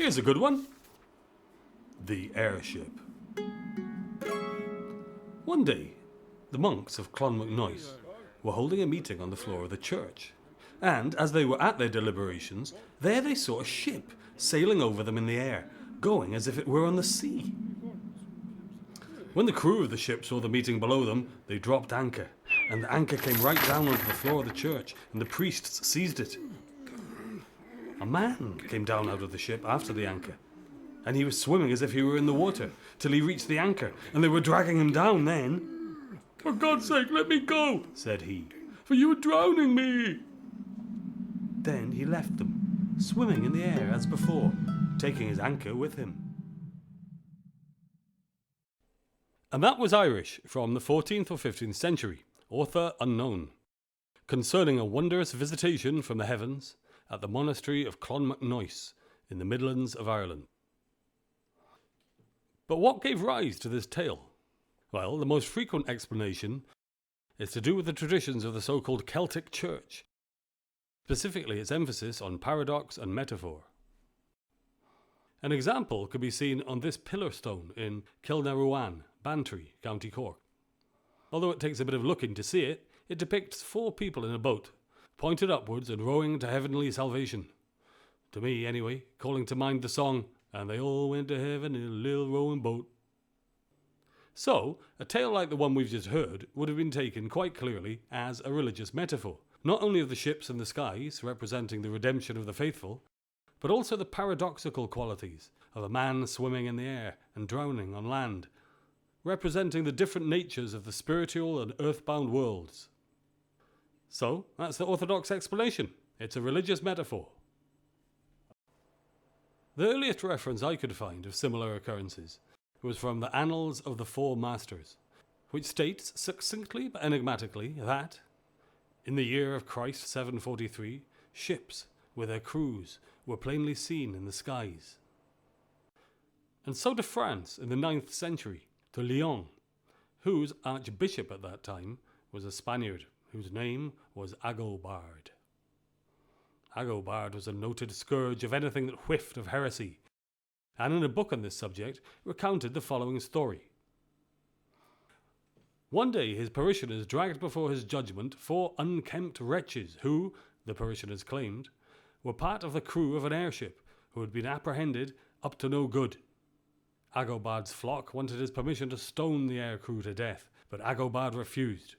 Here's a good one. The Airship. One day, the monks of Clonmacnoise were holding a meeting on the floor of the church, and as they were at their deliberations, there they saw a ship sailing over them in the air, going as if it were on the sea. When the crew of the ship saw the meeting below them, they dropped anchor, and the anchor came right down onto the floor of the church, and the priests seized it. A man came down out of the ship after the anchor, and he was swimming as if he were in the water, till he reached the anchor, and they were dragging him down then. "For God's sake, let me go," said he, "for you are drowning me." Then he left them, swimming in the air as before, taking his anchor with him. And that was Irish from the 14th or 15th century, author unknown, concerning a wondrous visitation from the heavens at the monastery of Clonmacnoise in the Midlands of Ireland. But what gave rise to this tale? Well, the most frequent explanation is to do with the traditions of the so-called Celtic Church, specifically its emphasis on paradox and metaphor. An example could be seen on this pillar stone in Kilnaruan, Bantry, County Cork. Although it takes a bit of looking to see it, it depicts 4 people in a boat, pointed upwards and rowing to heavenly salvation. To me, anyway, calling to mind the song, "And they all went to heaven in a little rowing boat." So, a tale like the one we've just heard would have been taken quite clearly as a religious metaphor, not only of the ships in the skies, representing the redemption of the faithful, but also the paradoxical qualities of a man swimming in the air and drowning on land, representing the different natures of the spiritual and earthbound worlds. So, that's the orthodox explanation. It's a religious metaphor. The earliest reference I could find of similar occurrences was from the Annals of the Four Masters, which states succinctly but enigmatically that, in the year of Christ 743, ships with their crews were plainly seen in the skies. And so to France in the 9th century, to Lyon, whose archbishop at that time was a Spaniard whose name was Agobard. Agobard was a noted scourge of anything that whiffed of heresy, and in a book on this subject recounted the following story. One day his parishioners dragged before his judgment 4 unkempt wretches who, the parishioners claimed, were part of the crew of an airship who had been apprehended up to no good. Agobard's flock wanted his permission to stone the air crew to death, but Agobard refused,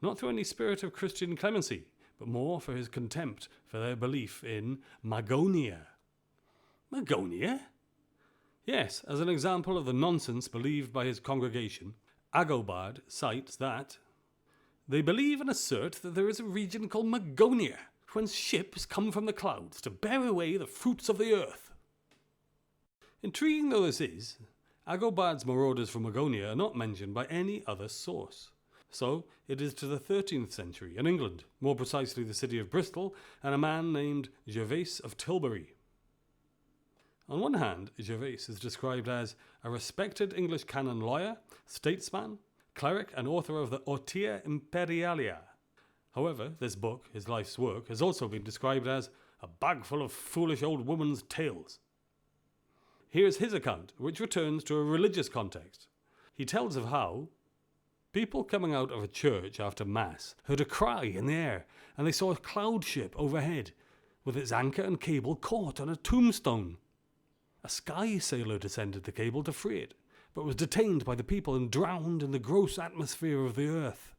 not through any spirit of Christian clemency, but more for his contempt for their belief in Magonia. Magonia? Yes, as an example of the nonsense believed by his congregation, Agobard cites that they believe and assert that there is a region called Magonia, whence ships come from the clouds to bear away the fruits of the earth. Intriguing though this is, Agobard's marauders from Magonia are not mentioned by any other source. So it is to the 13th century in England, more precisely the city of Bristol, and a man named Gervase of Tilbury. On one hand, Gervase is described as a respected English canon lawyer, statesman, cleric and author of the Ortia Imperialia. However, this book, his life's work, has also been described as a bag full of foolish old woman's tales. Here's his account, which returns to a religious context. He tells of how people coming out of a church after Mass heard a cry in the air, and they saw a cloud ship overhead, with its anchor and cable caught on a tombstone. A sky sailor descended the cable to free it, but was detained by the people and drowned in the gross atmosphere of the earth.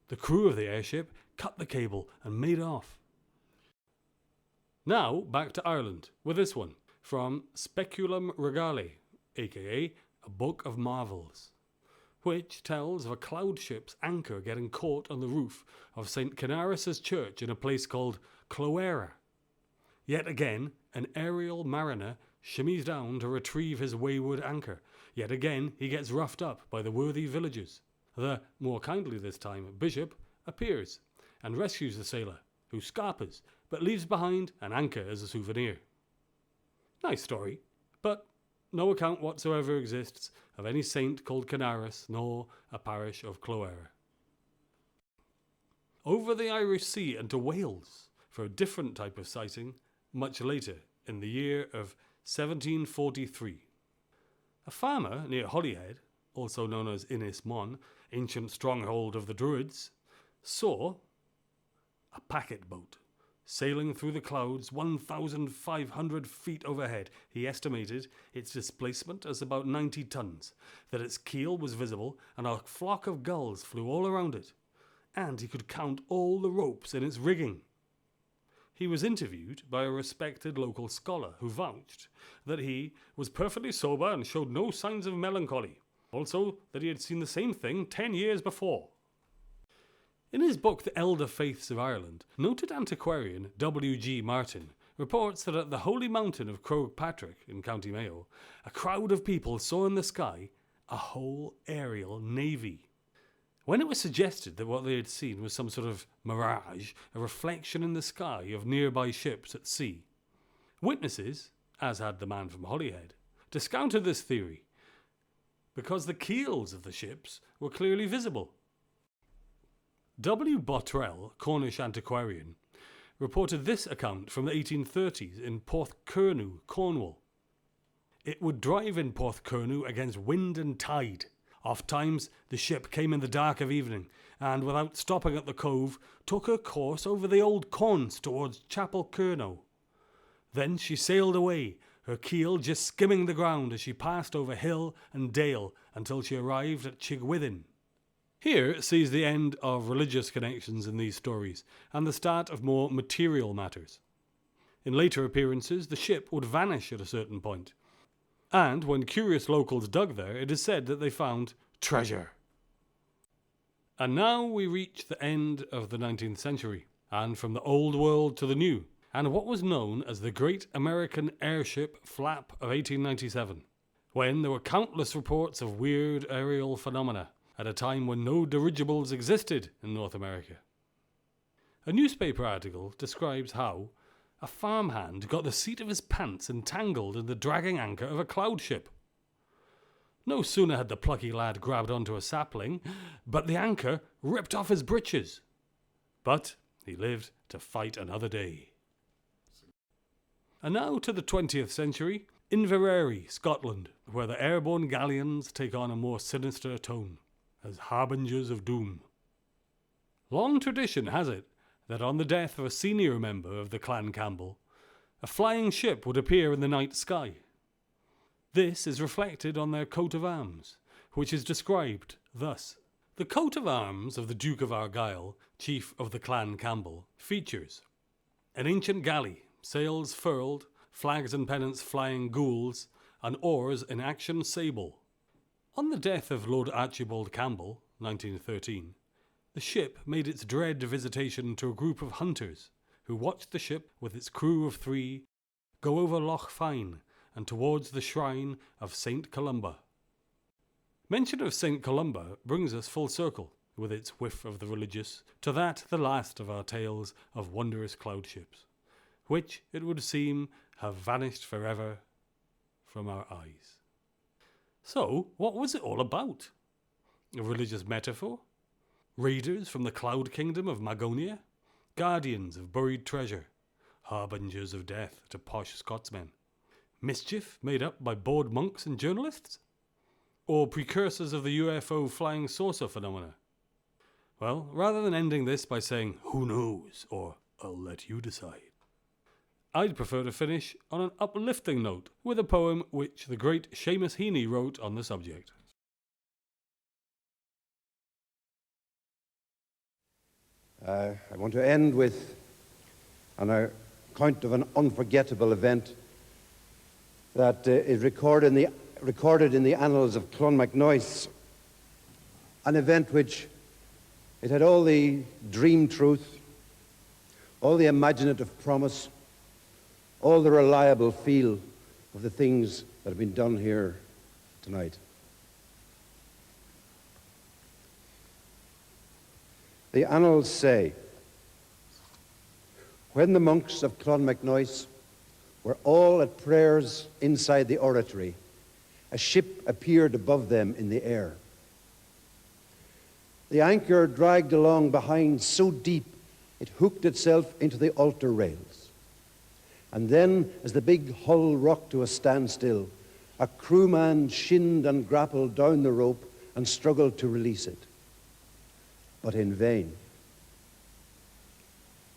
The crew of the airship cut the cable and made off. Now, back to Ireland, with this one, from Speculum Regale, aka A Book of Marvels, which tells of a cloud ship's anchor getting caught on the roof of St. Canaris's church in a place called Cloera. Yet again, an aerial mariner shimmies down to retrieve his wayward anchor. Yet again, he gets roughed up by the worthy villagers. The, more kindly this time, bishop appears and rescues the sailor, who scarpers, but leaves behind an anchor as a souvenir. Nice story, but no account whatsoever exists of any saint called Canaris, nor a parish of Cloera. Over the Irish Sea and to Wales, for a different type of sighting, much later in the year of 1743. A farmer near Holyhead, also known as Ynys Mon, ancient stronghold of the Druids, saw a packet boat sailing through the clouds 1,500 feet overhead. He estimated its displacement as about 90 tons, that its keel was visible, and a flock of gulls flew all around it, and he could count all the ropes in its rigging. He was interviewed by a respected local scholar who vouched that he was perfectly sober and showed no signs of melancholy, also that he had seen the same thing 10 years before. In his book The Elder Faiths of Ireland, noted antiquarian W.G. Martin reports that at the holy mountain of Croagh Patrick in County Mayo, a crowd of people saw in the sky a whole aerial navy. When it was suggested that what they had seen was some sort of mirage, a reflection in the sky of nearby ships at sea, witnesses, as had the man from Holyhead, discounted this theory because the keels of the ships were clearly visible. W. Bottrell, Cornish antiquarian, reported this account from the 1830s in Porthcurno, Cornwall. It would drive in Porthcurno against wind and tide. Oft times the ship came in the dark of evening, and without stopping at the cove, took her course over the old corns towards Chapel Curnow. Then she sailed away, her keel just skimming the ground as she passed over hill and dale until she arrived at Chigwithin. Here sees the end of religious connections in these stories, and the start of more material matters. In later appearances, the ship would vanish at a certain point, and when curious locals dug there, it is said that they found treasure. And now we reach the end of the 19th century, and from the old world to the new, and what was known as the Great American Airship Flap of 1897, when there were countless reports of weird aerial phenomena, at a time when no dirigibles existed in North America. A newspaper article describes how a farmhand got the seat of his pants entangled in the dragging anchor of a cloudship. No sooner had the plucky lad grabbed onto a sapling, but the anchor ripped off his breeches. But he lived to fight another day. And now to the 20th century, Inverary, Scotland, where the airborne galleons take on a more sinister tone, as harbingers of doom. Long tradition has it that on the death of a senior member of the Clan Campbell, a flying ship would appear in the night sky. This is reflected on their coat of arms, which is described thus. The coat of arms of the Duke of Argyll, chief of the Clan Campbell, features an ancient galley, sails furled, flags and pennants flying gules, and oars in action sable. On the death of Lord Archibald Campbell, 1913, the ship made its dread visitation to a group of hunters who watched the ship with its crew of 3 go over Loch Fyne and towards the shrine of St. Columba. Mention of St. Columba brings us full circle, with its whiff of the religious, to that the last of our tales of wondrous cloudships, which, it would seem, have vanished forever from our eyes. So, what was it all about? A religious metaphor? Raiders from the cloud kingdom of Magonia? Guardians of buried treasure? Harbingers of death to posh Scotsmen? Mischief made up by bored monks and journalists? Or precursors of the UFO flying saucer phenomena? Well, rather than ending this by saying, "Who knows?" or "I'll let you decide," I'd prefer to finish on an uplifting note with a poem which the great Seamus Heaney wrote on the subject. I want to end with an account of an unforgettable event that is recorded in the annals of Clonmacnoise, an event which it had all the dream truth, all the imaginative promise, all the reliable feel of the things that have been done here tonight. The annals say, when the monks of Clonmacnoise were all at prayers inside the oratory, a ship appeared above them in the air. The anchor dragged along behind so deep it hooked itself into the altar rails. And then, as the big hull rocked to a standstill, a crewman shinned and grappled down the rope and struggled to release it. But in vain.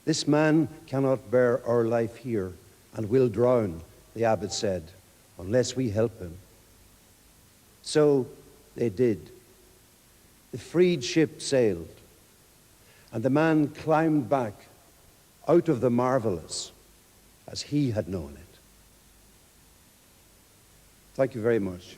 This man cannot bear our life here and will drown, the abbot said, unless we help him. So they did. The freed ship sailed, and the man climbed back out of the marvelous as he had known it. Thank you very much.